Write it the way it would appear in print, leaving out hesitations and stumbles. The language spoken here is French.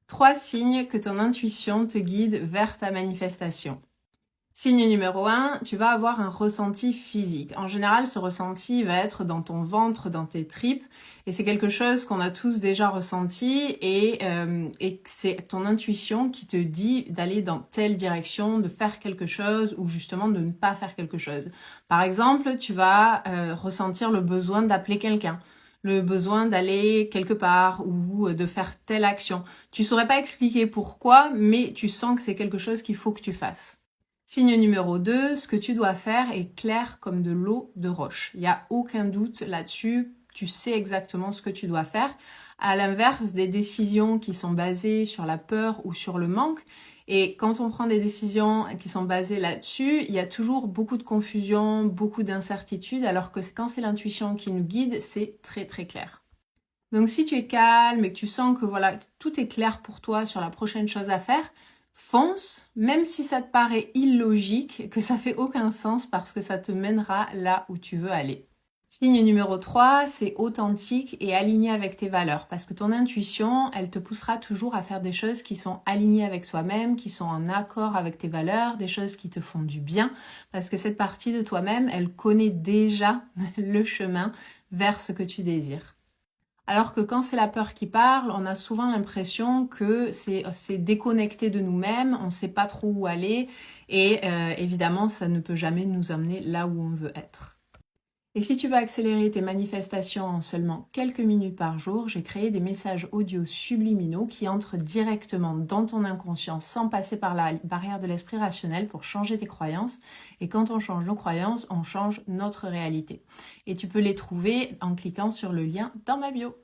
3 signes que ton intuition te guide vers ta manifestation. Signe numéro 1, tu vas avoir un ressenti physique. En général, ce ressenti va être dans ton ventre, dans tes tripes, et c'est quelque chose qu'on a tous déjà ressenti, et c'est ton intuition qui te dit d'aller dans telle direction, de faire quelque chose, ou justement de ne pas faire quelque chose. Par exemple, tu vas ressentir le besoin d'appeler quelqu'un, le besoin d'aller quelque part ou de faire telle action. Tu saurais pas expliquer pourquoi, mais tu sens que c'est quelque chose qu'il faut que tu fasses. Signe numéro 2, ce que tu dois faire est clair comme de l'eau de roche. Il n'y a aucun doute là-dessus, tu sais exactement ce que tu dois faire. À l'inverse des décisions qui sont basées sur la peur ou sur le manque, et quand on prend des décisions qui sont basées là-dessus, il y a toujours beaucoup de confusion, beaucoup d'incertitude, alors que quand c'est l'intuition qui nous guide, c'est très très clair. Donc si tu es calme et que tu sens que voilà, tout est clair pour toi sur la prochaine chose à faire, fonce, même si ça te paraît illogique, que ça fait aucun sens parce que ça te mènera là où tu veux aller. Signe numéro 3, c'est authentique et aligné avec tes valeurs parce que ton intuition, elle te poussera toujours à faire des choses qui sont alignées avec toi-même, qui sont en accord avec tes valeurs, des choses qui te font du bien parce que cette partie de toi-même, elle connaît déjà le chemin vers ce que tu désires. Alors que quand c'est la peur qui parle, on a souvent l'impression que c'est déconnecté de nous-mêmes, on ne sait pas trop où aller et évidemment, ça ne peut jamais nous emmener là où on veut être. Et si tu veux accélérer tes manifestations en seulement quelques minutes par jour, j'ai créé des messages audio subliminaux qui entrent directement dans ton inconscient sans passer par la barrière de l'esprit rationnel pour changer tes croyances. Et quand on change nos croyances, on change notre réalité. Et tu peux les trouver en cliquant sur le lien dans ma bio.